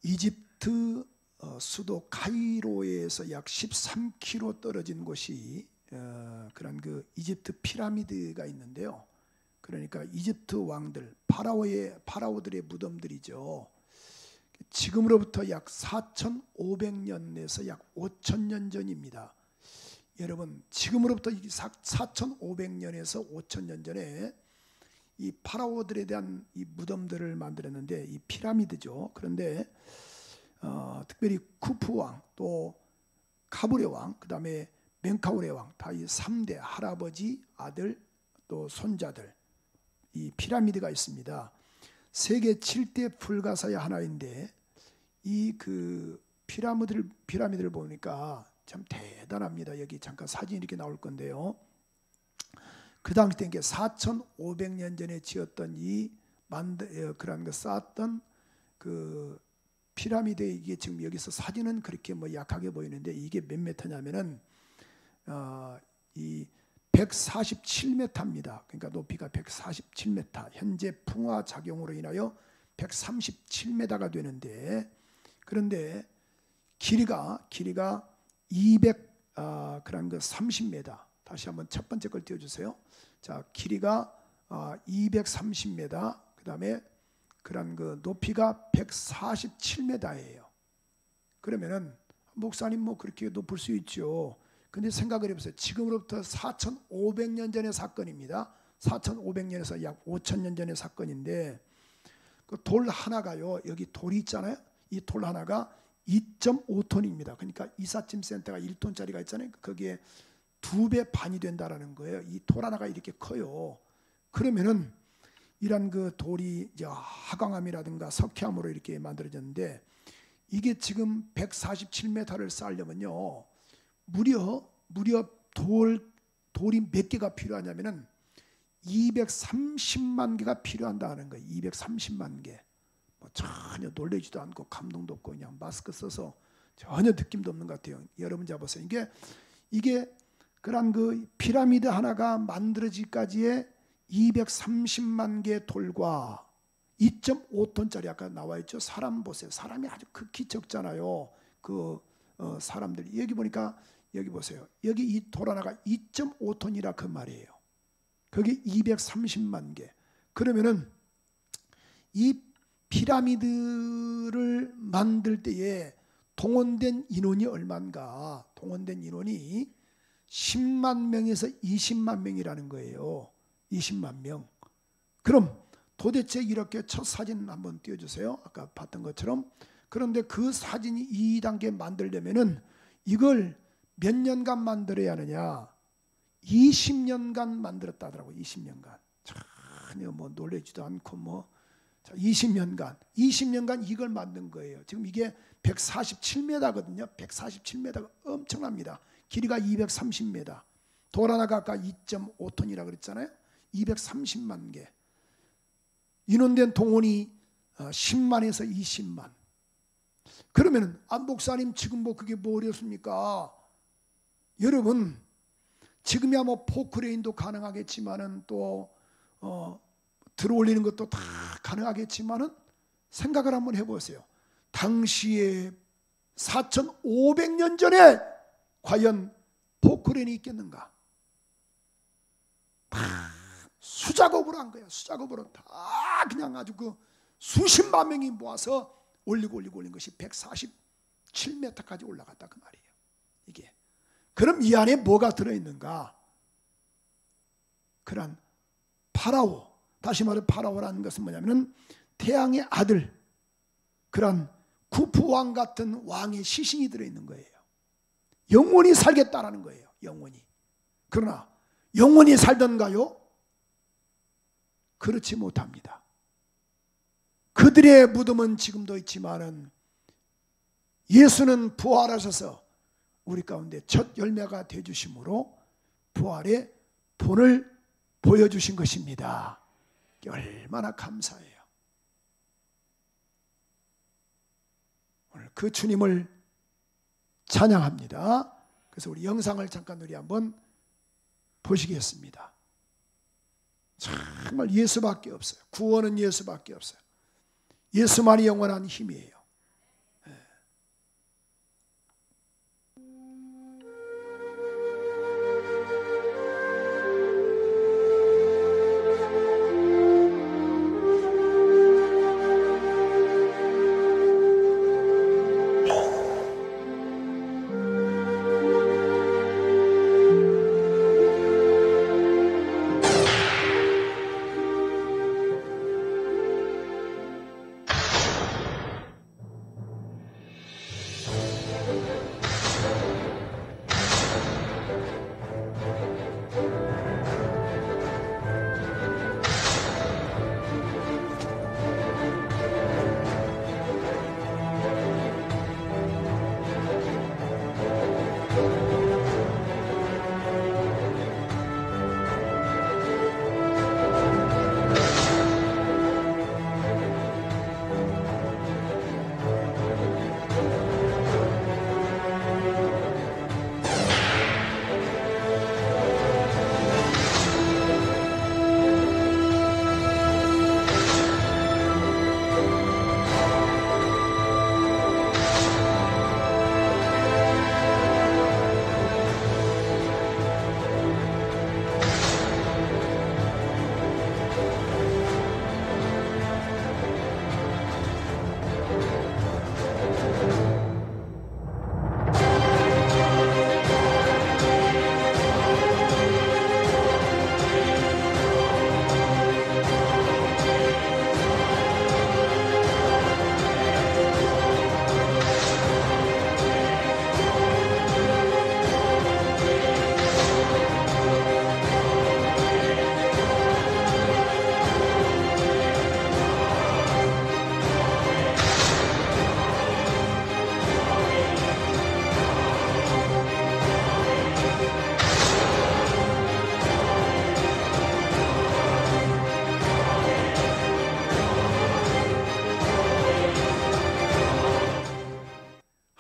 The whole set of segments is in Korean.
이집트 수도 카이로에서 약 13km 떨어진 곳이 그런 그 이집트 피라미드가 있는데요. 그러니까 이집트 왕들 파라오들의 무덤들이죠. 지금으로부터 약 4,500년에서 약 5,000년 전입니다. 여러분, 지금으로부터 4,500년에서 5,000년 전에 이 파라오들에 대한 이 무덤들을 만들었는데, 이 피라미드죠. 그런데 특별히 쿠프 왕, 또 카브레 왕, 그 다음에 멘카우레 왕, 다 이 3대 할아버지, 아들, 또 손자들, 이 피라미드가 있습니다. 세계 7대 불가사의 하나인데, 이 그 피라미드를 보니까 참 대단합니다. 여기 잠깐 사진 이렇게 나올 건데요. 그 당시 때 4,500년 전에 지었던 그런 거 쌓았던 그 피라미드, 이게 지금 여기서 사진은 그렇게 뭐 약하게 보이는데, 이게 몇 미터냐면은 이 147m입니다. 그러니까 높이가 147m. 현재 풍화 작용으로 인하여 137m가 되는데, 그런데 길이가 30m. 다시 한번 첫 번째 걸 띄워주세요. 자, 길이가 230m. 그 다음에 그런 그 높이가 147m예요. 그러면은 목사님 뭐 그렇게 높을 수 있죠. 근데 생각을 해보세요. 지금으로부터 4,500년 전의 사건입니다. 4,500년에서 약 5,000년 전의 사건인데, 그 돌 하나가요, 여기 돌이 있잖아요. 이 돌 하나가 2.5톤입니다. 그러니까 이삿짐 센터가 1톤짜리가 있잖아요. 거기에 2배 반이 된다라는 거예요. 이 돌 하나가 이렇게 커요. 그러면은 이런 그 돌이 이제 하강암이라든가 석회암으로 이렇게 만들어졌는데, 이게 지금 147m를 쌓으려면요, 무려 돌이 몇 개가 필요하냐면은 230만 개가 필요한다는 거예요. 230만 개. 뭐 전혀 놀라지도 않고 감동도 없고 그냥 마스크 써서 전혀 느낌도 없는 것 같아요. 여러분 잡으세요. 이게 그런 그 피라미드 하나가 만들어지기까지의 230만 개 돌과 2.5톤짜리 아까 나와 있죠. 사람 보세요. 사람이 아주 극히 적잖아요. 사람들이 여기 보니까, 여기 보세요. 여기 이 돌 하나가 2.5톤이라 그 말이에요. 거기 230만 개. 그러면은 이 피라미드를 만들 때에 동원된 인원이 얼마인가? 동원된 인원이 10만 명에서 20만 명이라는 거예요. 20만 명. 그럼 도대체 이렇게 첫 사진 한번 띄워주세요. 아까 봤던 것처럼. 그런데 그 사진이 2단계 만들려면은 이걸 몇 년간 만들어야 하느냐? 20년간 만들었다 하더라고요. 20년간. 전혀 뭐 놀라지도 않고 뭐. 자, 20년간 이걸 만든 거예요. 지금 이게 147m거든요. 147m가 엄청납니다. 길이가 230m. 돌 하나가 아까 2.5톤이라고 그랬잖아요. 230만 개. 인원된 동원이 10만에서 20만. 그러면은 목사님 지금 뭐 그게 뭐 어렵습니까? 여러분, 지금이야 뭐 포크레인도 가능하겠지만은 또 들어올리는 것도 다 가능하겠지만은 생각을 한번 해보세요. 당시에 4,500년 전에 과연 포크레인이 있겠는가? 다 수작업으로 한 거예요. 수작업으로 다 그냥 아주 그 수십만 명이 모아서 올린 것이 147m까지 올라갔다 그 말이에요. 이게. 그럼 이 안에 뭐가 들어있는가? 그런 파라오, 다시 말해 파라오라는 것은 뭐냐면 태양의 아들, 그런 쿠프 왕 같은 왕의 시신이 들어있는 거예요. 영원히 살겠다라는 거예요. 영원히. 그러나 영원히 살던가요? 그렇지 못합니다. 그들의 무덤은 지금도 있지만은 예수는 부활하셔서 우리 가운데 첫 열매가 되어주심으로 부활의 본을 보여주신 것입니다. 얼마나 감사해요. 오늘 그 주님을 찬양합니다. 그래서 우리 영상을 잠깐 우리 한번 보시겠습니다. 정말 예수밖에 없어요. 구원은 예수밖에 없어요. 예수만이 영원한 힘이에요.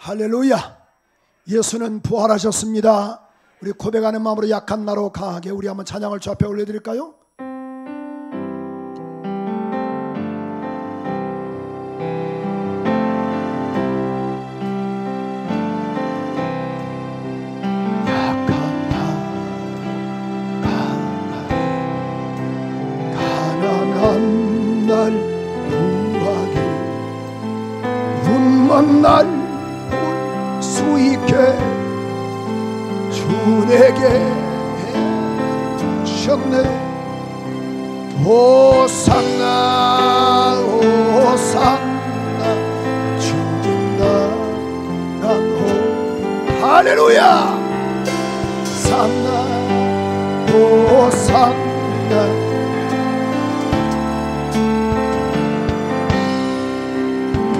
할렐루야. 예수는 부활하셨습니다. 우리 고백하는 마음으로 약한 나로 강하게 우리 한번 찬양을 주 앞에 올려드릴까요? 날 볼 수 있게 주 내게 주셨네. 호산나 호산나 주님 나간 호. 할렐루야. 산나 호산나.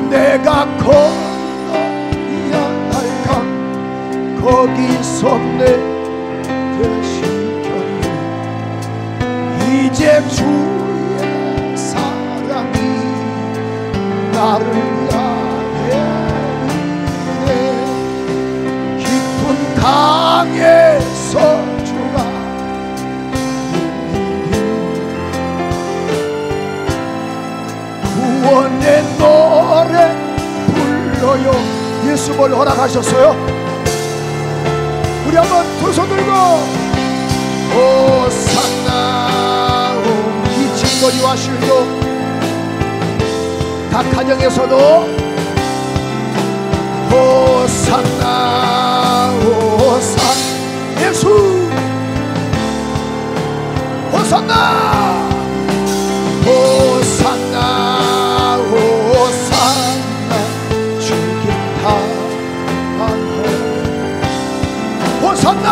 내가 건너야 할 강 거기서 내 대신켰네. 이제 주의 사랑이 나를 향해 있네. 깊은 강에서 주가 구원의 노래 불러요. 예수를 허락하셨어요. 우리 한번 두 손 들고 호산나. 이 진거리와 실도 각 가정에서도 호산나 호산. 예수 호산나 호산나 호산나 주님 다만 호산나.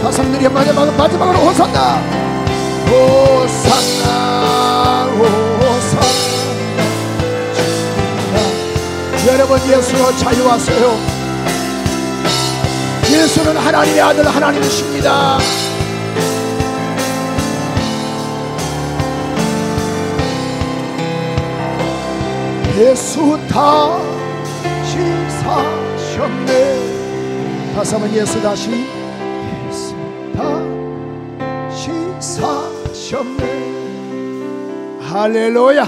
다섯들이 마지막으로 호산나 호산나 호산나 주님. 여러분 예수로 자유하세요. 예수는 하나님의 아들 하나님이십니다. 예수 다시 사셨네. 다시 한번 예수 다시 사셨네. 할렐루야.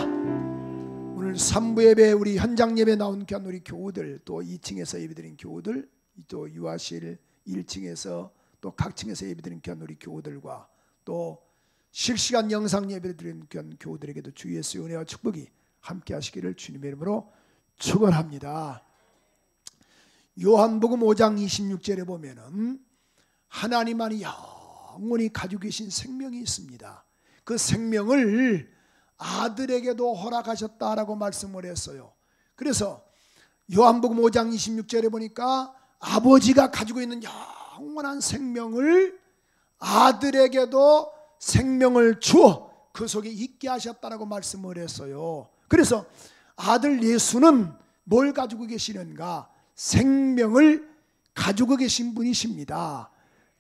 오늘 3부 예배 우리 현장 예배 나온 귀한 우리 교우들, 또 2층에서 예배드린 교우들, 또 유아실 1층에서 또 각층에서 예배드린 귀한 우리 교우들과 또 실시간 영상 예배를 드리는 귀한 교우들에게도 주 예수의 은혜와 축복이 함께 하시기를 주님의 이름으로 축원합니다. 요한복음 5장 26절에 보면은 하나님만이 영원히 가지고 계신 생명이 있습니다. 그 생명을 아들에게도 허락하셨다라고 말씀을 했어요. 그래서 요한복음 5장 26절에 보니까 아버지가 가지고 있는 영원한 생명을 아들에게도 생명을 주어 그 속에 있게 하셨다라고 말씀을 했어요. 그래서 아들 예수는 뭘 가지고 계시는가? 생명을 가지고 계신 분이십니다.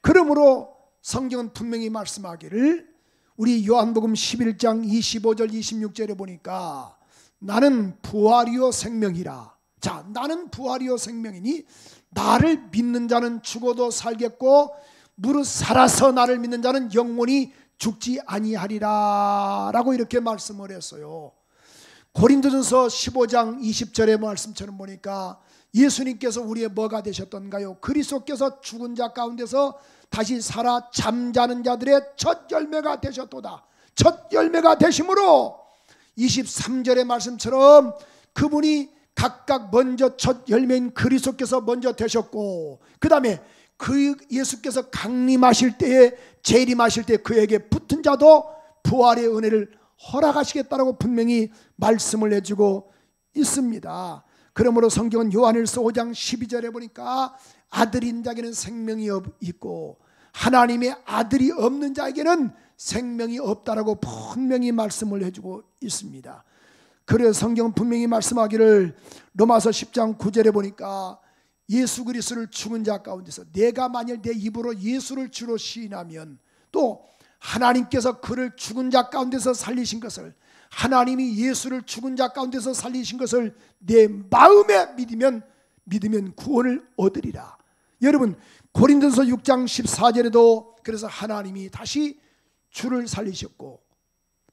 그러므로 성경은 분명히 말씀하기를 우리 요한복음 11장 25절 26절에 보니까 나는 부활이요 생명이라. 자, 나는 부활이요 생명이니 나를 믿는 자는 죽어도 살겠고 무릇 살아서 나를 믿는 자는 영원히 죽지 아니하리라 라고 이렇게 말씀을 했어요. 고린도전서 15장 20절의 말씀처럼 보니까 예수님께서 우리의 뭐가 되셨던가요? 그리스도께서 죽은 자 가운데서 다시 살아 잠자는 자들의 첫 열매가 되셨도다. 첫 열매가 되심으로 23절의 말씀처럼 그분이 각각 먼저 첫 열매인 그리스도께서 먼저 되셨고, 그 다음에 그 예수께서 강림하실 때에 재림하실 때 그에게 붙은 자도 부활의 은혜를 허락하시겠다라고 분명히 말씀을 해주고 있습니다. 그러므로 성경은 요한일서 5장 12절에 보니까 아들인 자에게는 생명이 있고 하나님의 아들이 없는 자에게는 생명이 없다라고 분명히 말씀을 해주고 있습니다. 그래서 성경은 분명히 말씀하기를 로마서 10장 9절에 보니까 예수 그리스도를 죽은 자 가운데서 내가 만일 내 입으로 예수를 주로 시인하면 또 하나님께서 그를 죽은 자 가운데서 살리신 것을 하나님이 예수를 죽은 자 가운데서 살리신 것을 내 마음에 믿으면 구원을 얻으리라. 여러분 고린도서 6장 14절에도 그래서 하나님이 다시 주를 살리셨고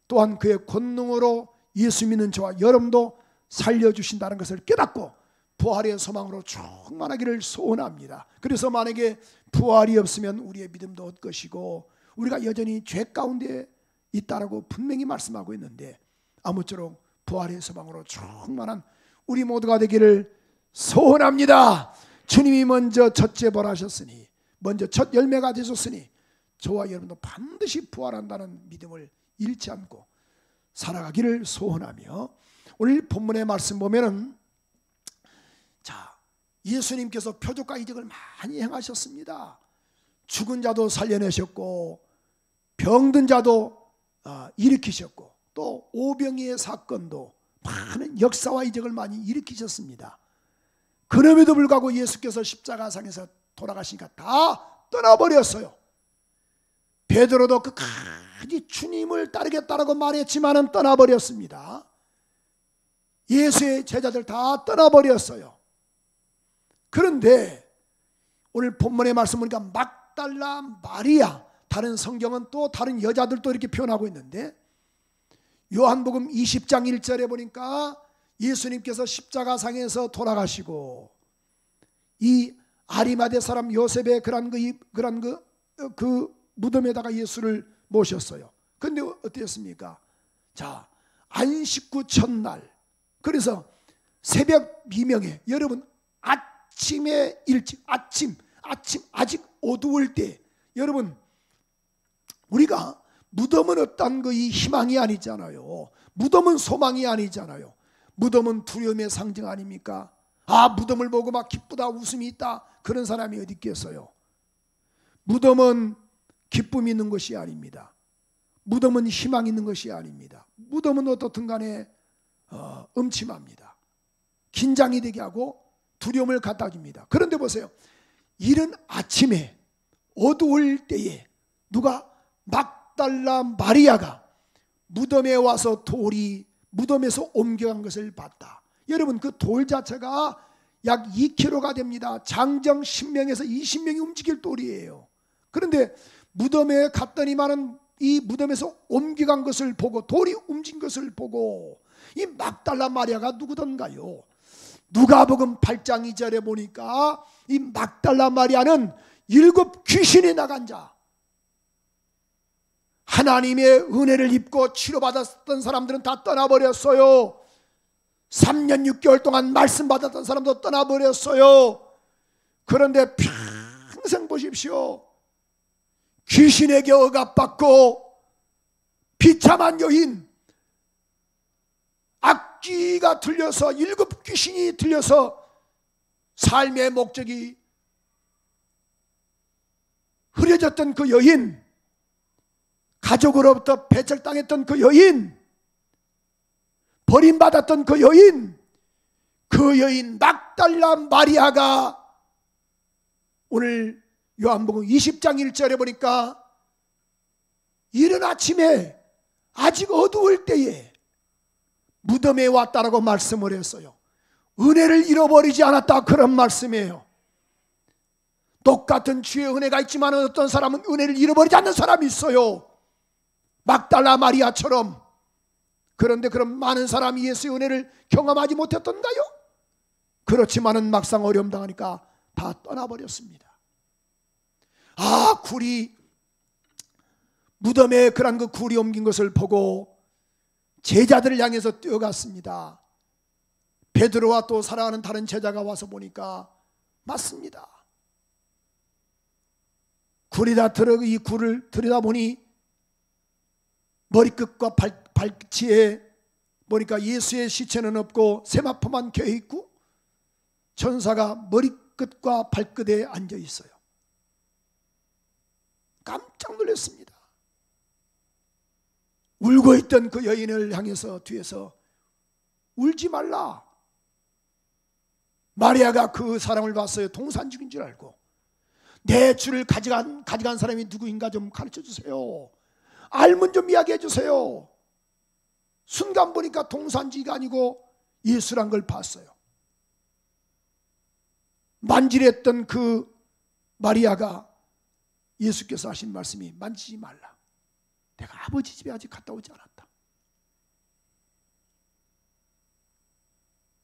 또한 그의 권능으로 예수 믿는 저와 여러분도 살려주신다는 것을 깨닫고 부활의 소망으로 충만하기를 소원합니다. 그래서 만약에 부활이 없으면 우리의 믿음도 헛것이고 우리가 여전히 죄 가운데 있다라고 분명히 말씀하고 있는데 아무쪼록 부활의 소망으로 충만한 우리 모두가 되기를 소원합니다. 주님이 먼저 첫째 벌하셨으니 먼저 첫 열매가 되셨으니 저와 여러분도 반드시 부활한다는 믿음을 잃지 않고 살아가기를 소원하며 오늘 본문의 말씀 보면은 자 예수님께서 표적과 이적을 많이 행하셨습니다. 죽은 자도 살려내셨고 병든 자도 일으키셨고 또 오병이의 사건도 많은 역사와 이적을 많이 일으키셨습니다. 그럼에도 불구하고 예수께서 십자가상에서 돌아가시니까 다 떠나버렸어요. 베드로도 끝까지 주님을 따르겠다라고 말했지만은 떠나버렸습니다. 예수의 제자들 다 떠나버렸어요. 그런데 오늘 본문의 말씀 보니까 막달라 마리아, 다른 성경은 또 다른 여자들도 이렇게 표현하고 있는데 요한복음 20장 1절에 보니까 예수님께서 십자가상에서 돌아가시고 이 아리마대 사람 요셉의 그 무덤에다가 예수를 모셨어요. 그런데 어땠습니까? 자, 안식구 첫날, 그래서 새벽 미명에 여러분 아침에 일찍 아침 아직 어두울 때 여러분 우리가 무덤은 어떤 이 희망이 아니잖아요. 무덤은 소망이 아니잖아요. 무덤은 두려움의 상징 아닙니까? 무덤을 보고 막 기쁘다 웃음이 있다 그런 사람이 어디 있겠어요. 무덤은 기쁨이 있는 것이 아닙니다. 무덤은 희망이 있는 것이 아닙니다. 무덤은 어떻든 간에 음침합니다. 긴장이 되게 하고 두려움을 갖다 줍니다. 그런데 보세요. 이른 아침에 어두울 때에 누가 막달라 마리아가 무덤에 와서 돌이 무덤에서 옮겨간 것을 봤다. 여러분 그 돌 자체가 약 2kg가 됩니다. 장정 10명에서 20명이 움직일 돌이에요. 그런데 무덤에 갔더니만은 이 무덤에서 옮겨간 것을 보고 돌이 움직인 것을 보고 이 막달라 마리아가 누구던가요? 누가복음 8장 2절에 보니까 이 막달라 마리아는 7 귀신이 나간 자, 하나님의 은혜를 입고 치료받았던 사람들은 다 떠나버렸어요. 3년 6개월 동안 말씀 받았던 사람도 떠나버렸어요. 그런데 평생 보십시오. 귀신에게 억압받고 비참한 여인, 악귀가 들려서 7 귀신이 들려서 삶의 목적이 흐려졌던 그 여인, 가족으로부터 배척당했던 그 여인, 버림받았던 그 여인 막달라 마리아가 오늘 요한복음 20장 1절에 보니까 이른 아침에 아직 어두울 때에 무덤에 왔다라고 말씀을 했어요. 은혜를 잃어버리지 않았다 그런 말씀이에요. 똑같은 주의 은혜가 있지만 어떤 사람은 은혜를 잃어버리지 않는 사람이 있어요. 막달라 마리아처럼. 그런데 그럼 많은 사람이 예수의 은혜를 경험하지 못했던가요? 그렇지만은 막상 어려움 당하니까 다 떠나버렸습니다. 굴이 무덤에 그런 그 굴이 옮긴 것을 보고 제자들을 향해서 뛰어갔습니다. 베드로와 또 사랑하는 다른 제자가 와서 보니까 맞습니다. 이 굴을 들여다보니 머리끝과 발치에 보니까 예수의 시체는 없고 세마포만 껴 있고 천사가 머리끝과 발끝에 앉아 있어요. 깜짝 놀랐습니다. 울고 있던 그 여인을 향해서 뒤에서 울지 말라. 마리아가 그 사람을 봤어요. 동산죽인 줄 알고 내 주를 가져간 사람이 누구인가 좀 가르쳐 주세요. 알면 좀 이야기해 주세요. 순간 보니까 동산지가 아니고 예수란 걸 봤어요. 만질했던 그 마리아가 예수께서 하신 말씀이 만지지 말라. 내가 아버지 집에 아직 갔다 오지 않았다.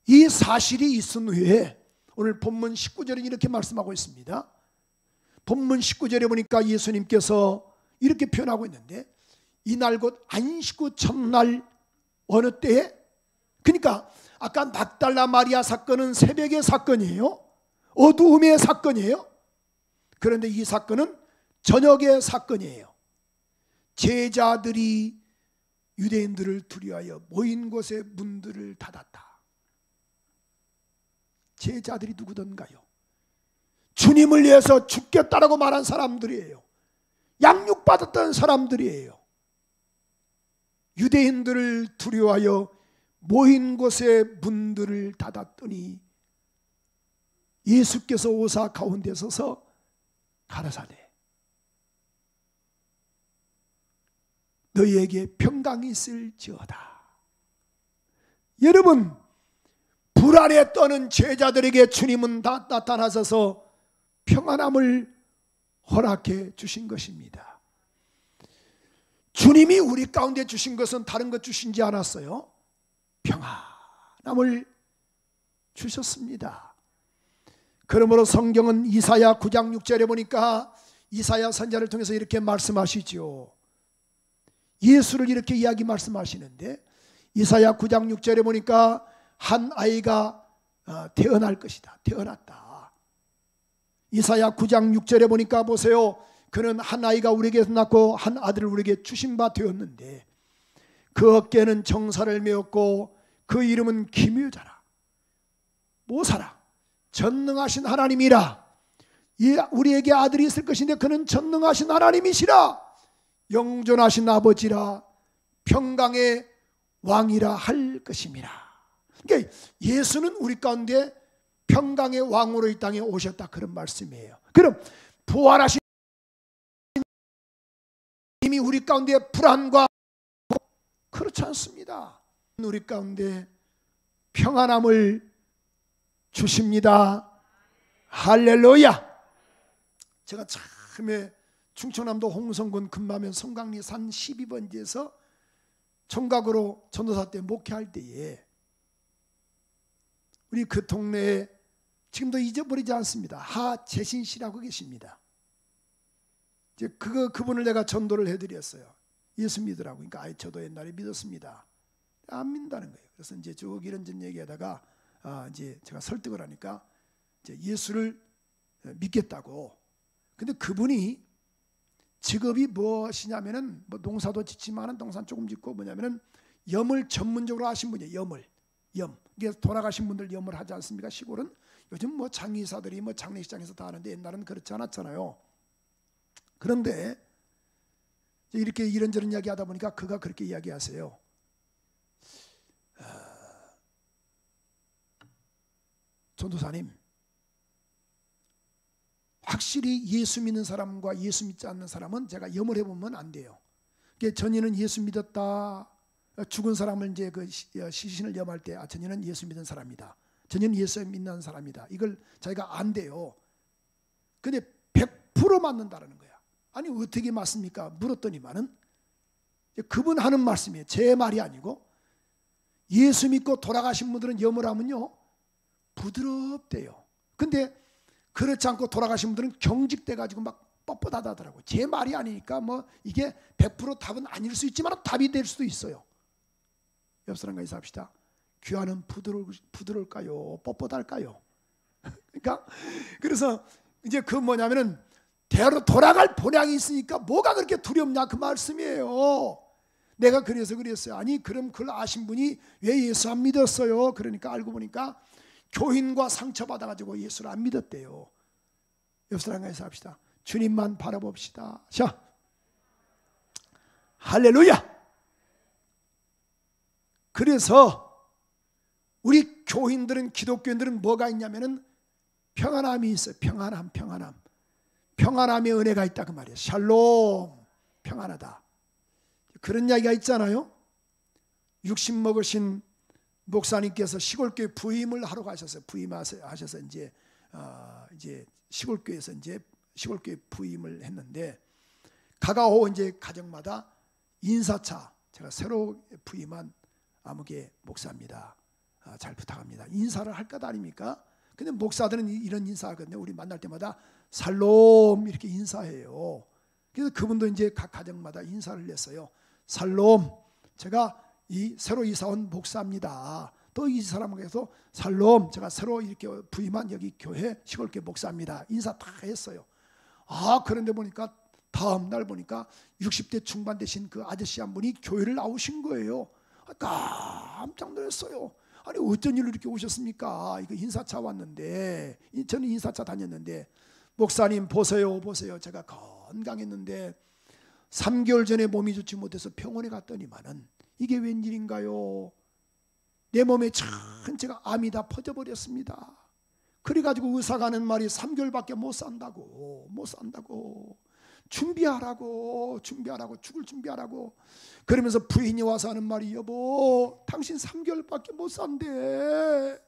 이 사실이 있은 후에 오늘 본문 19절에 이렇게 말씀하고 있습니다. 본문 19절에 보니까 예수님께서 이렇게 표현하고 있는데, 이날 곧 안식 후 첫날 어느 때에, 그러니까 아까 막달라 마리아 사건은 새벽의 사건이에요. 어두움의 사건이에요. 그런데 이 사건은 저녁의 사건이에요. 제자들이 유대인들을 두려워하여 모인 곳에 문들을 닫았다. 제자들이 누구던가요? 주님을 위해서 죽겠다라고 말한 사람들이에요. 양육받았던 사람들이에요. 유대인들을 두려워하여 모인 곳에 문들을 닫았더니 예수께서 오사 가운데 서서 가라사대 너희에게 평강이 있을지어다. 여러분, 불안에 떠는 제자들에게 주님은 다 나타나셔서 평안함을 허락해 주신 것입니다. 주님이 우리 가운데 주신 것은 다른 것 주신지 않았어요. 평안함을 주셨습니다. 그러므로 성경은 이사야 9장 6절에 보니까 이사야 선지자를 통해서 이렇게 말씀하시죠. 예수를 이렇게 이야기 말씀하시는데, 이사야 9장 6절에 보니까 한 아이가 태어날 것이다. 태어났다. 이사야 9장 6절에 보니까 보세요. 그는 한 아이가 우리에게서 낳고 한 아들을 우리에게 주신 바 되었는데 그 어깨는 정사를 메었고 그 이름은 기묘자라. 모사라. 전능하신 하나님이라. 우리에게 아들이 있을 것인데 그는 전능하신 하나님이시라. 영존하신 아버지라. 평강의 왕이라 할 것임이라. 그러니까 예수는 우리 가운데 평강의 왕으로 이 땅에 오셨다, 그런 말씀이에요. 그럼 부활하신 이미 우리 가운데 불안과, 그렇지 않습니다. 우리 가운데 평안함을 주십니다. 할렐루야. 제가 처음에 충청남도 홍성군 금마면 성강리 산 12번지에서 총각으로 전도사 때 목회할 때에 우리 그 동네에 지금도 잊어버리지 않습니다. 하재신 씨라고 계십니다. 이제 그분을 내가 전도를 해드렸어요. 예수 믿으라고. 그러니까 저도 옛날에 믿었습니다. 안 믿는다는 거예요. 그래서 이제 쭉 이런저런 얘기하다가 이제 제가 설득을 하니까 이제 예수를 믿겠다고. 근데 그분이 직업이 무엇이냐면은 뭐 농사도 짓지만은 동산 조금 짓고 뭐냐면은 염을 전문적으로 하신 분이에요. 염. 이게 돌아가신 분들 염을 하지 않습니까? 시골은 요즘 뭐 장의사들이 뭐 장례식장에서 다 하는데 옛날은 그렇지 않았잖아요. 그런데 이렇게 이런저런 이야기하다 보니까 그가 그렇게 이야기하세요. 전도사님, 확실히 예수 믿는 사람과 예수 믿지 않는 사람은 제가 염을 해보면 안 돼요. 전이는 예수 믿었다. 죽은 사람을 이제 그 시신을 염할 때 전이는 예수 믿는 사람이다. 전이는 예수 믿는 사람이다. 이걸 자기가 안 돼요. 근데 100% 맞는다라는 거야. 아니 어떻게 맞습니까? 물었더니만은 그분 하는 말씀이에요. 제 말이 아니고 예수 믿고 돌아가신 분들은 염을 하면요 부드럽대요. 근데 그렇지 않고 돌아가신 분들은 경직돼 가지고 막 뻣뻣하다더라고요. 제 말이 아니니까 뭐 이게 100% 답은 아닐 수 있지만 답이 될 수도 있어요. 옆 사람과 인사합시다. 귀환은 부드러울까요? 뻣뻣할까요? 그러니까 그래서 이제 그 뭐냐면은 대로 돌아갈 본향이 있으니까 뭐가 그렇게 두렵냐 그 말씀이에요. 내가 그래서 그랬어요. 아니 그럼 그걸 아신 분이 왜 예수 안 믿었어요? 그러니까 알고 보니까 교인과 상처받아가지고 예수를 안 믿었대요. 옆 사람과 인사합시다. 주님만 바라봅시다. 자, 할렐루야. 그래서 우리 교인들은, 기독교인들은 뭐가 있냐면은 평안함이 있어요. 평안함. 평안함의 은혜가 있다 그 말이에요. 샬롬, 평안하다. 그런 이야기가 있잖아요. 60 먹으신 목사님께서 시골교회 부임을 하러 가셨어요. 부임하셔서 이제 시골교회에서 이제 시골교회 부임을 했는데 가가오 이제 가정마다 인사차, 제가 새로 부임한 아무개 목사입니다. 잘 부탁합니다. 인사를 할 것 아닙니까? 근데 목사들은 이런 인사하거든요. 우리 만날 때마다 살롬 이렇게 인사해요. 그래서 그분도 이제 각 가정마다 인사를 냈어요. 살롬, 제가 새로 이사 온 목사입니다. 또 이 사람에게서 살롬, 제가 새로 이렇게 부임한 여기 교회 시골교회 목사입니다. 인사 다 했어요. 그런데 보니까 다음 날 보니까 60대 중반 되신 그 아저씨 한 분이 교회를 나오신 거예요. 깜짝 놀랐어요. 아니 어쩐 일로 이렇게 오셨습니까? 이거 인사차 왔는데, 저는 인사차 다녔는데, 목사님 보세요. 제가 건강했는데 3개월 전에 몸이 좋지 못해서 병원에 갔더니만은 이게 웬일인가요? 내 몸에 전체가 암이 다 퍼져버렸습니다. 그래가지고 의사가 하는 말이 3개월밖에 못 산다고 준비하라고 죽을 준비하라고. 그러면서 부인이 와서 하는 말이, 여보 당신 3개월밖에 못 산대.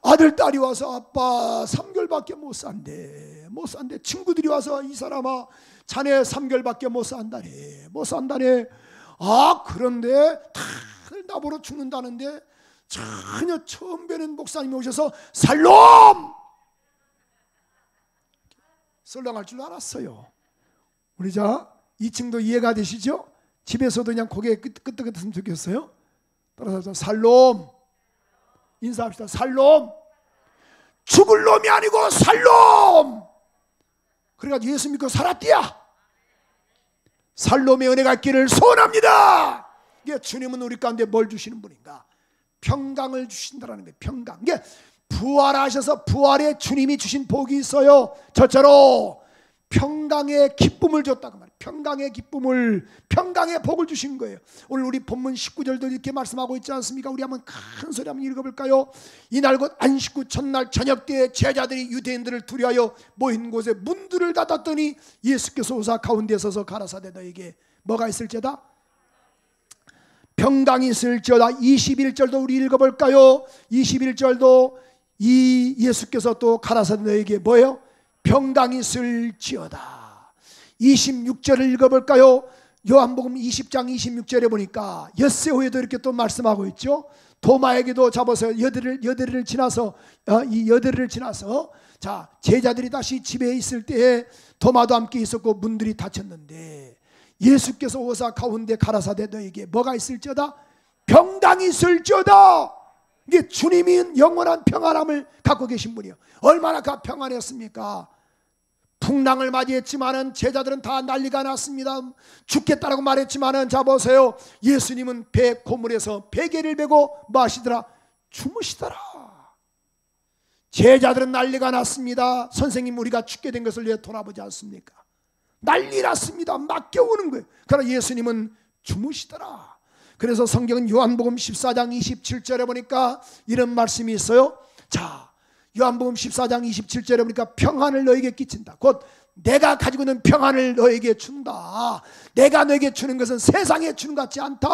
아들 딸이 와서 아빠 3개월밖에 못 산대. 친구들이 와서 이 사람아 자네 3개월밖에 못 산다네. 그런데 다들 나보러 죽는다는데 전혀 처음 뵈는 목사님이 오셔서 살롬 썰렁할 줄 알았어요. 우리 2층도 이해가 되시죠? 집에서도 그냥 고개 끄덕끄덕했으면 좋겠어요. 따라서 살롬 인사합시다. 살롬, 죽을 놈이 아니고 살롬. 그래가지고 예수 믿고 살았디야. 살롬의 은혜가 있기를 소원합니다. 이게 주님은 우리 가운데 뭘 주시는 분인가? 평강을 주신다라는 거예요. 평강. 이게 부활하셔서 부활에 주님이 주신 복이 있어요. 저처럼 평강의 기쁨을 줬다고 말이에요. 평강의 복을 주신 거예요. 오늘 우리 본문 19절도 이렇게 말씀하고 있지 않습니까? 우리 한번 큰 소리 한번 읽어볼까요? 이날 곧 안식 후 첫날 저녁 때에 제자들이 유대인들을 두려하여 모인 곳에 문들을 닫았더니 예수께서 오사 가운데 서서 가라사대 너에게 뭐가 있을지어다? 평강이 있을지어다. 21절도 우리 읽어볼까요? 21절도 이 예수께서 또 가라사대 너에게 뭐예요? 평강이 있을지어다. 26절을 읽어볼까요? 요한복음 20장 26절에 보니까 엿새 후에도 이렇게 또 말씀하고 있죠. 도마에게도 잡아서 여대를 지나서 자 제자들이 다시 집에 있을 때에 도마도 함께 있었고 문들이 닫혔는데 예수께서 오사 가운데 가라사대 너에게 뭐가 있을지어다? 평강이 있을지어다. 이게 주님이 영원한 평안함을 갖고 계신 분이에요. 얼마나 평안했습니까? 풍랑을 맞이했지만은 제자들은 다 난리가 났습니다. 죽겠다라고 말했지만은 자 보세요. 예수님은 배 고물에서 베개를 베고 마시더라. 주무시더라. 제자들은 난리가 났습니다. 선생님 우리가 죽게 된 것을 왜 돌아보지 않습니까? 난리 났습니다. 맡겨오는 거예요. 그러나 예수님은 주무시더라. 그래서 성경은 요한복음 14장 27절에 보니까 이런 말씀이 있어요. 자 요한복음 14장 27절에 보니까 평안을 너에게 끼친다. 곧 내가 가지고 있는 평안을 너에게 준다. 내가 너에게 주는 것은 세상에 주는 것 같지 않다.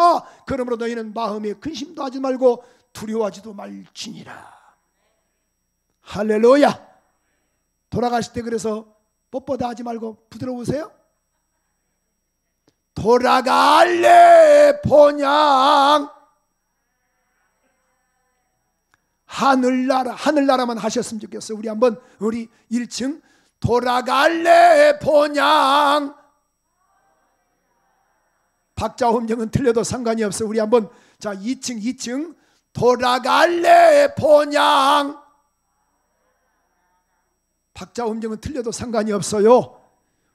그러므로 너희는 마음에 근심도 하지 말고 두려워하지도 말지니라. 할렐루야. 돌아가실 때 그래서 뻣뻣하다 하지 말고 부드러우세요. 돌아갈래 본향 하늘나라만 하셨으면 좋겠어요. 우리 한번 우리 1층 돌아갈래 본향. 박자 음정은 틀려도 상관이 없어요. 우리 한번 자 2층 돌아갈래 본향. 박자 음정은 틀려도 상관이 없어요.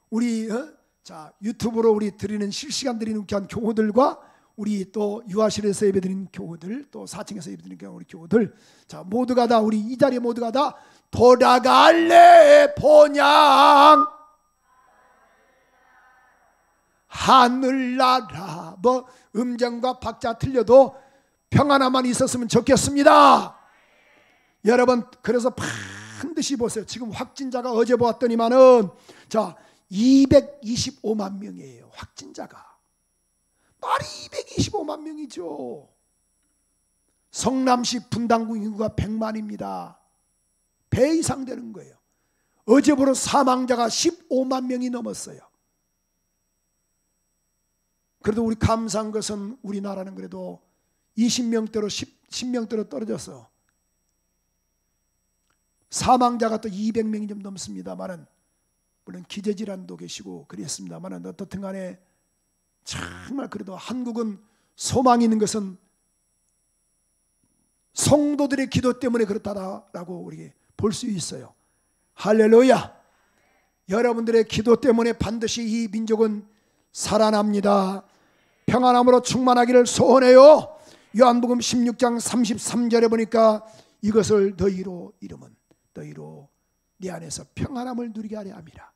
우리 자 유튜브로 우리 드리는 실시간 드리는 귀한 교우들과 우리 또 유아실에서 예배드리는 교우들 또 4층에서 예배드리는 우리 교우들 자 모두가 다 우리 이 자리에 모두가 다 돌아갈래 본향 하늘나라. 뭐 음정과 박자 틀려도 평안함만 있었으면 좋겠습니다. 여러분 그래서 반드시 보세요. 지금 확진자가 어제 보았더니만은 자 225만 명이에요. 확진자가 말이 25만 명이죠. 성남시 분당구 인구가 100만입니다. 배 이상 되는 거예요. 어제부로 사망자가 15만 명이 넘었어요. 그래도 우리 감사한 것은 우리나라는 그래도 20명대로 10명대로 떨어져서 사망자가 또 200명이 좀 넘습니다만은, 물론 기저질환도 계시고 그랬습니다만은, 어떻든 간에 정말 그래도 한국은 소망이 있는 것은 성도들의 기도 때문에 그렇다라고 우리가 볼 수 있어요. 할렐루야. 여러분들의 기도 때문에 반드시 이 민족은 살아납니다. 평안함으로 충만하기를 소원해요. 요한복음 16장 33절에 보니까 이것을 너희로 이름은 너희로 네 안에서 평안함을 누리게 하려 함이라.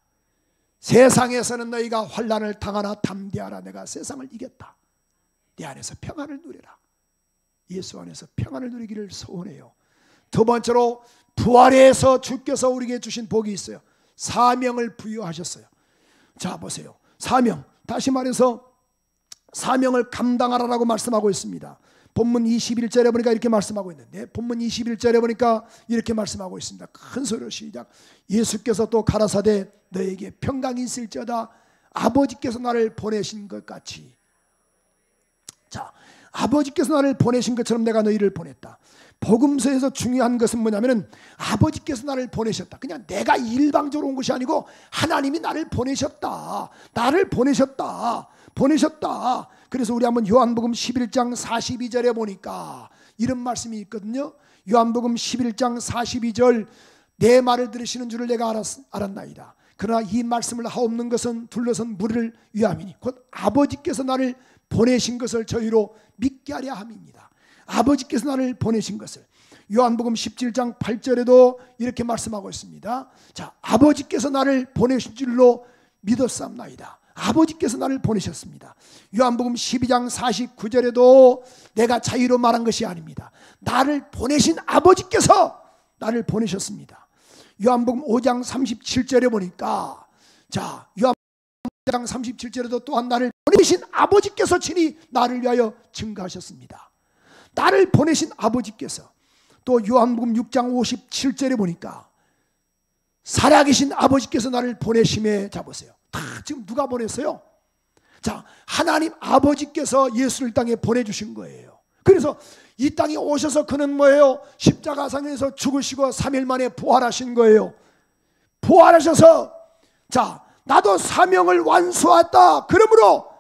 세상에서는 너희가 환난을 당하나 담대하라. 내가 세상을 이겼다. 네 안에서 평안을 누리라. 예수 안에서 평안을 누리기를 소원해요. 두 번째로 부활해서 주께서 우리에게 주신 복이 있어요. 사명을 부여하셨어요. 자 보세요. 사명, 다시 말해서 사명을 감당하라라고 말씀하고 있습니다. 본문 21절에 보니까 이렇게 말씀하고 있는데, 본문 21절에 보니까 이렇게 말씀하고 있습니다. 큰 소리로 시작. 예수께서 또 가라사대 너에게 평강이 있을지어다. 아버지께서 나를 보내신 것 같이. 자, 아버지께서 나를 보내신 것처럼 내가 너희를 보냈다. 복음서에서 중요한 것은 뭐냐면은 아버지께서 나를 보내셨다. 그냥 내가 일방적으로 온 것이 아니고 하나님이 나를 보내셨다. 나를 보내셨다. 그래서 우리 한번 요한복음 11장 42절에 보니까 이런 말씀이 있거든요. 요한복음 11장 42절, 내 말을 들으시는 줄을 내가 알았나이다. 그러나 이 말씀을 하옵는 것은 둘러선 무리를 위함이니 곧 아버지께서 나를 보내신 것을 저희로 믿게 하려 함입니다. 아버지께서 나를 보내신 것을. 요한복음 17장 8절에도 이렇게 말씀하고 있습니다. 자, 아버지께서 나를 보내신 줄로 믿었사옵나이다. 아버지께서 나를 보내셨습니다. 요한복음 12장 49절에도 내가 자유로 말한 것이 아닙니다. 나를 보내신 아버지께서 나를 보내셨습니다. 요한복음 5장 37절에 보니까, 자, 요한복음 5장 37절에도 또한 나를 보내신 아버지께서 친히 나를 위하여 증거하셨습니다. 나를 보내신 아버지께서. 또 요한복음 6장 57절에 보니까 살아계신 아버지께서 나를 보내심에, 잡으세요. 다 지금 누가 보냈어요? 자, 하나님 아버지께서 예수를 땅에 보내주신 거예요. 그래서 이 땅에 오셔서 그는 뭐예요? 십자가상에서 죽으시고 3일 만에 부활하신 거예요. 부활하셔서, 자, 나도 사명을 완수했다. 그러므로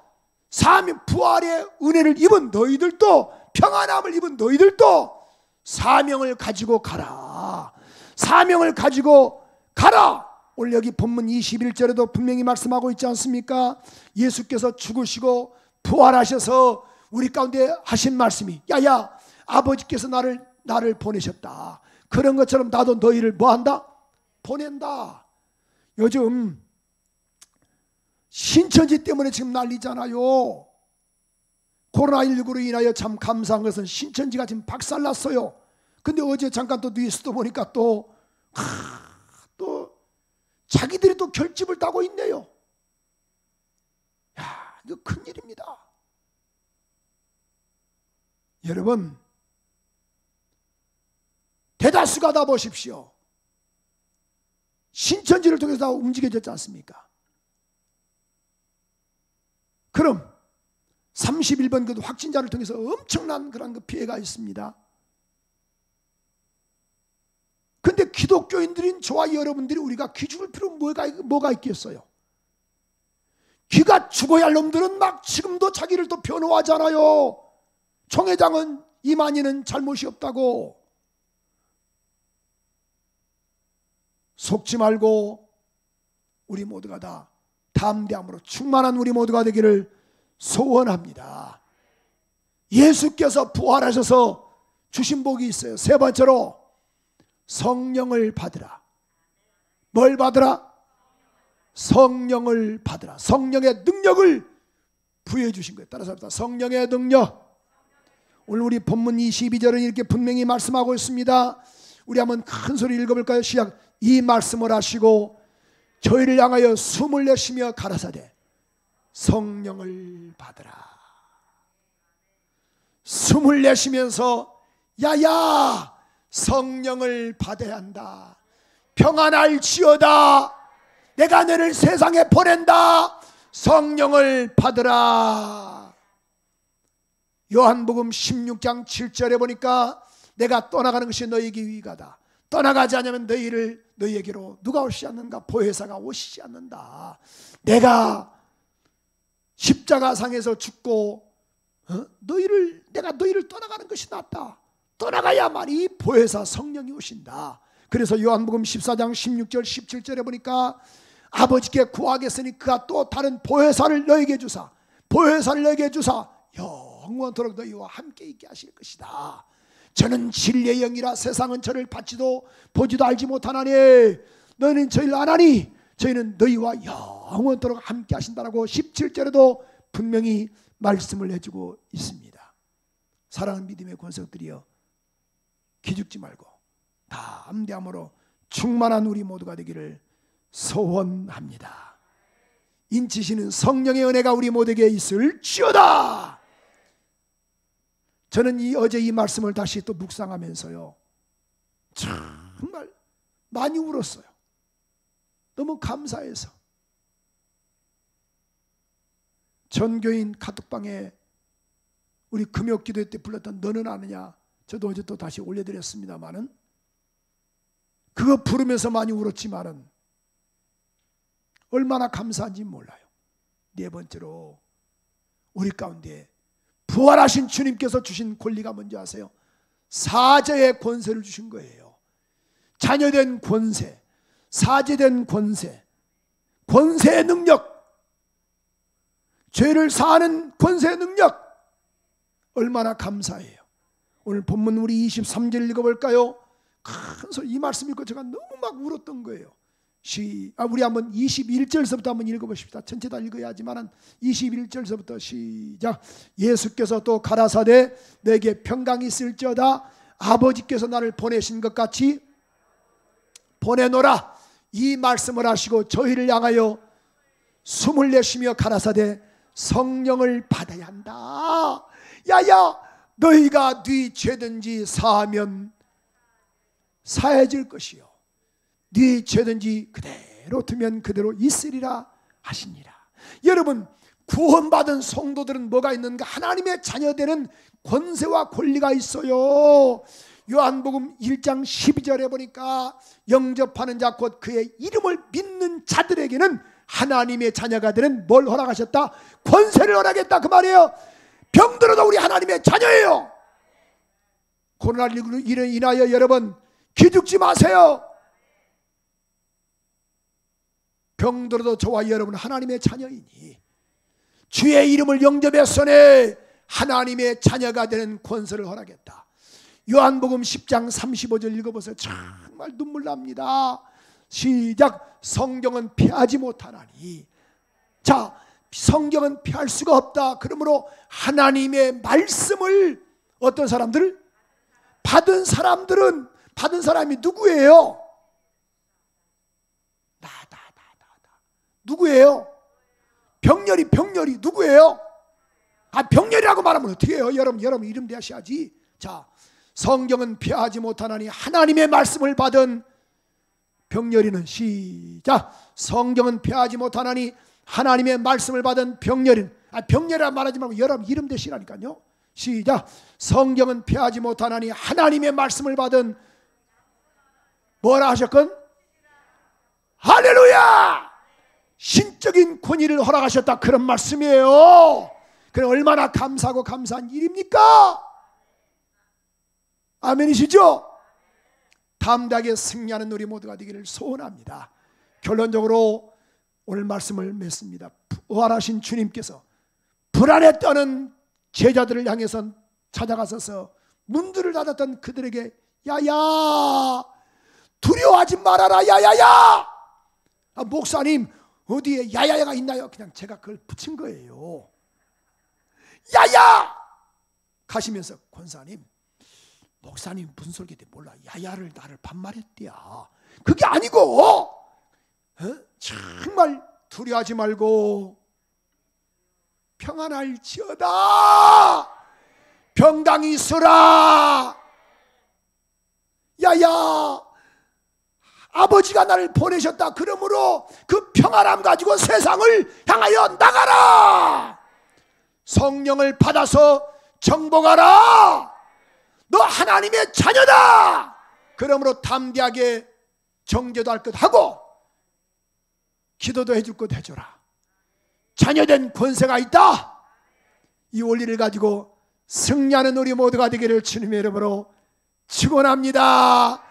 사명, 부활의 은혜를 입은 너희들도, 평안함을 입은 너희들도 사명을 가지고 가라. 사명을 가지고 가라. 오늘 여기 본문 21절에도 분명히 말씀하고 있지 않습니까? 예수께서 죽으시고 부활하셔서 우리 가운데 하신 말씀이, 야야, 아버지께서 나를 보내셨다. 그런 것처럼 나도 너희를 뭐한다? 보낸다. 요즘 신천지 때문에 지금 난리잖아요. 코로나19로 인하여 참 감사한 것은 신천지가 지금 박살났어요. 근데 어제 잠깐 또 뉴스도 보니까 또 자기들이 또 결집을 따고 있네요. 야, 이거 큰일입니다. 여러분, 대다수가 다 보십시오. 신천지를 통해서 다 움직여졌지 않습니까? 그럼 31번 그 확진자를 통해서 엄청난 그런 그 피해가 있습니다. 근데 기독교인들인 저와 여러분들이 우리가 귀 죽을 필요 뭐가 있겠어요? 귀가 죽어야 할 놈들은 막 지금도 자기를 또 변호하잖아요. 총회장은 이만희는 잘못이 없다고. 속지 말고 우리 모두가 다 담대함으로 충만한 우리 모두가 되기를 소원합니다. 예수께서 부활하셔서 주신 복이 있어요. 세 번째로 성령을 받으라. 뭘 받으라? 성령을 받으라. 성령의 능력을 부여해 주신 거예요. 따라서 합시다. 성령의 능력. 오늘 우리 본문 22절은 이렇게 분명히 말씀하고 있습니다. 우리 한번 큰 소리 읽어볼까요? 시작. 이 말씀을 하시고 저희를 향하여 숨을 내쉬며 가라사대 성령을 받으라. 숨을 내쉬면서 야야 성령을 받아야 한다. 평안할지어다. 내가 너를 세상에 보낸다. 성령을 받으라. 요한복음 16장 7절에 보니까 내가 떠나가는 것이 너희에게 유익하다. 떠나가지 않으면 너희에게로 누가 오시지 않는가? 보혜사가 오시지 않는다. 내가 십자가상에서 죽고 내가 너희를 떠나가는 것이 낫다. 떠나가야만이 보혜사 성령이 오신다. 그래서 요한복음 14장 16절 17절에 보니까 아버지께 구하겠으니 그가 또 다른 보혜사를 너에게 주사 영원토록 너희와 함께 있게 하실 것이다. 저는 진리의 영이라 세상은 저를 받지도 보지도 알지 못하나니 너희는 저희를 아나니 저희는 너희와 영원토록 함께 하신다라고 17절에도 분명히 말씀을 해주고 있습니다. 사랑하는 믿음의 권속들이여, 기죽지 말고 담대함으로 충만한 우리 모두가 되기를 소원합니다. 인치시는 성령의 은혜가 우리 모두에게 있을지어다. 저는 어제 이 말씀을 다시 또 묵상하면서요, 정말 많이 울었어요. 너무 감사해서. 전교인 카톡방에 우리 금요기도 때 불렀던 너는 아느냐, 저도 어제 또 다시 올려드렸습니다마는 그거 부르면서 많이 울었지만은 얼마나 감사한지 몰라요. 네 번째로 우리 가운데 부활하신 주님께서 주신 권리가 뭔지 아세요? 사제의 권세를 주신 거예요. 자녀된 권세, 사제된 권세, 권세의 능력, 죄를 사하는 권세의 능력, 얼마나 감사해요. 오늘 본문 우리 23절 읽어볼까요? 큰 소리, 이 말씀 읽고 제가 너무 막 울었던 거예요. 우리 한번 21절서부터 한번 읽어보십시다. 전체 다 읽어야 하지만 21절서부터 시작. 예수께서 또 가라사대 내게 평강이 있을지어다. 아버지께서 나를 보내신 것 같이 보내노라. 이 말씀을 하시고 저희를 향하여 숨을 내쉬며 가라사대 성령을 받아야 한다. 야야, 너희가 네 죄든지 사하면 사해질 것이요 네 죄든지 그대로 두면 그대로 있으리라 하시니라. 여러분, 구원받은 성도들은 뭐가 있는가? 하나님의 자녀되는 권세와 권리가 있어요. 요한복음 1장 12절에 보니까 영접하는 자 곧 그의 이름을 믿는 자들에게는 하나님의 자녀가 되는 뭘 허락하셨다? 권세를 허락했다, 그 말이에요. 병들어도 우리 하나님의 자녀예요. 코로나19로 인하여 여러분 기죽지 마세요. 병들어도 저와 여러분 하나님의 자녀이니 주의 이름을 영접했으니 하나님의 자녀가 되는 권세를 허락했다. 요한복음 10장 35절 읽어보세요. 정말 눈물 납니다. 시작. 성경은 피하지 못하나니. 자, 성경은 피할 수가 없다. 그러므로 하나님의 말씀을 어떤 사람들? 받은 사람이 누구예요? 나. 누구예요? 병렬이 누구예요? 병렬이라고 말하면 어떻게 해요? 여러분 이름 대하셔야지. 자, 성경은 피하지 못하나니 하나님의 말씀을 받은 병렬이는 시작. 성경은 피하지 못하나니 하나님의 말씀을 받은 병렬이는, 병렬이라 말하지 말고 여러분 이름 대시라니까요. 시작. 성경은 피하지 못하나니 하나님의 말씀을 받은 뭐라 하셨건? 할렐루야! 신적인 권위를 허락하셨다, 그런 말씀이에요. 그래, 얼마나 감사하고 감사한 일입니까? 아멘이시죠? 담대하게 승리하는 우리 모두가 되기를 소원합니다. 결론적으로 오늘 말씀을 맺습니다. 부활하신 주님께서 불안에 떠는 제자들을 향해서 찾아가셔서 문들을 닫았던 그들에게 야야, 두려워하지 말아라. 야야야. 목사님, 어디에 야야야가 있나요? 그냥 제가 그걸 붙인 거예요. 야야! 가시면서 권사님, 목사님 무슨 소리인지 몰라. 야야를 나를 반말했대야. 그게 아니고 정말 두려워하지 말고 평안할지어다. 평강이 있으라. 야야, 아버지가 나를 보내셨다. 그러므로 그 평안함 가지고 세상을 향하여 나가라. 성령을 받아서 정복하라. 너 하나님의 자녀다. 그러므로 담대하게 정죄도 할 것 하고 기도도 해줄 것 해줘라. 자녀된 권세가 있다. 이 원리를 가지고 승리하는 우리 모두가 되기를 주님의 이름으로 축원합니다.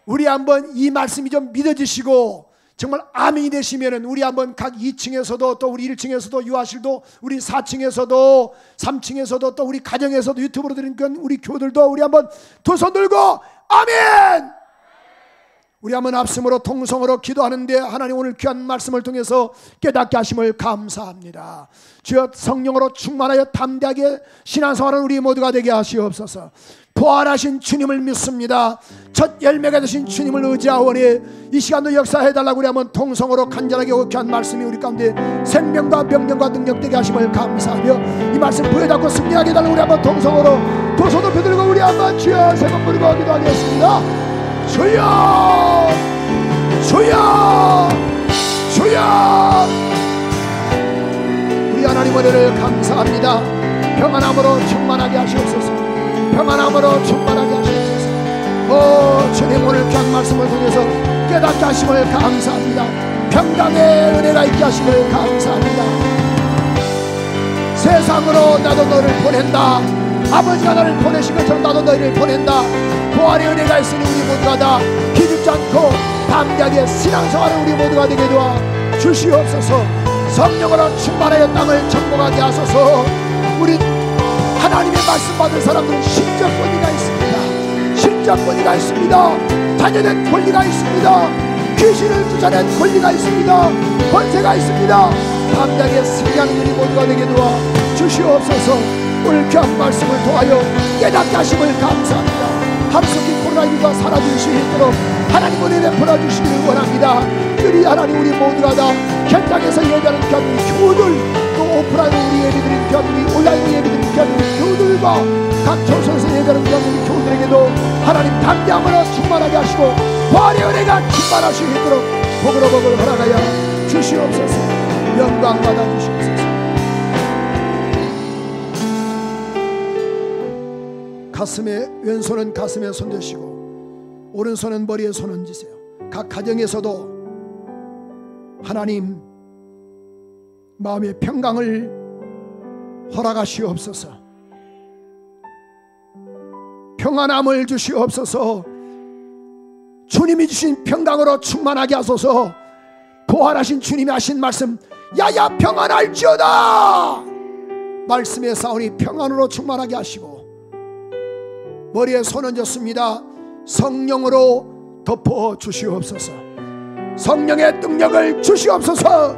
우리 한번 이 말씀이 좀 믿어지시고 정말 아멘이 되시면은 우리 한번 각 2층에서도 또 우리 1층에서도 유아실도 우리 4층에서도 3층에서도 또 우리 가정에서도 유튜브로 들은 우리 교들도 우리 한번 두 손 들고 아멘. 우리 한번 합심으로 통성으로 기도하는데 하나님 오늘 귀한 말씀을 통해서 깨닫게 하심을 감사합니다. 주여 성령으로 충만하여 담대하게 신앙생활하는 우리 모두가 되게 하시옵소서. 부활하신 주님을 믿습니다. 첫 열매가 되신 주님을 의지하오니 이 시간도 역사해달라고 우리 한번 통성으로 간절하게 호쾌한 말씀이 우리 가운데 생명과 명령과 능력되게 하심을 감사하며 이 말씀 부여잡고 승리하게 해달라고 우리 한번 통성으로 두 손 높이 들고 우리 한번 주여 세 번 부르고 기도하겠습니다. 주여 주여 주여. 우리 하나님 은혜를 감사합니다. 평안함으로 충만하게 하시옵소서. 평안함으로 충만하게 하시옵소서. 오 주님 오늘 귀한 말씀을 통해서 깨닫게 하심을 감사합니다. 평강의 은혜가 있게 하심을 감사합니다. 세상으로 나도 너를 보낸다. 아버지가 나를 보내신 것처럼 나도 너희를 보낸다. 부활의 은혜가 있으니 우리 모두가 다 기죽지 않고 담대하게 신앙생활을 우리 모두가 되게 도와 주시옵소서. 성령으로 충만하여 땅을 정복하게 하소서. 우리 하나님의 말씀 받은 사람들은 신적 권위가 있습니다. 신적 권위가 있습니다. 자녀된 권리가 있습니다. 귀신을 쫓아낸 권리가 있습니다. 권세가 있습니다. 담대하게 승리하는 우리 모두가 되게 도와 주시옵소서. 오늘 귀한 말씀을 통하여 깨닫게 하심을 감사합니다. 하루속히 코로나19가 사라질 수 있도록 하나님 은혜 베풀어 주시기를 원합니다. 우리 하나님 우리 모두가 다 현장에서 예배하는 귀한 교우들 또 오프라인 우리 예배드린 귀한 우리 온라인 예배드린 귀한 우리 교우들과 각 조선에서 예배하는 귀한 우리 교우들에게도 하나님 담대함으로 충만하게 하시고 부활의 은혜가 충만하시게 있도록 복으로 복을 허락하여 주시옵소서. 영광 받아 주시옵소서. 가슴에 왼손은 가슴에 손대시고 오른손은 머리에 손 얹으세요. 각 가정에서도 하나님 마음의 평강을 허락하시옵소서. 평안함을 주시옵소서. 주님이 주신 평강으로 충만하게 하소서. 부활하신 주님이 하신 말씀 야야 평안할지어다. 말씀에 싸우니 평안으로 충만하게 하시고 머리에 손 얹었습니다. 성령으로 덮어 주시옵소서. 성령의 능력을 주시옵소서.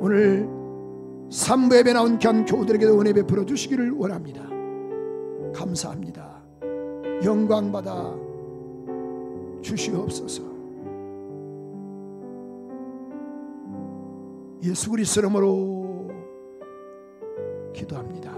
오늘 3부 예배 나온 귀한 교우들에게도 은혜 베풀어 주시기를 원합니다. 감사합니다. 영광 받아 주시옵소서. 예수 그리스도 이름으로 기도합니다.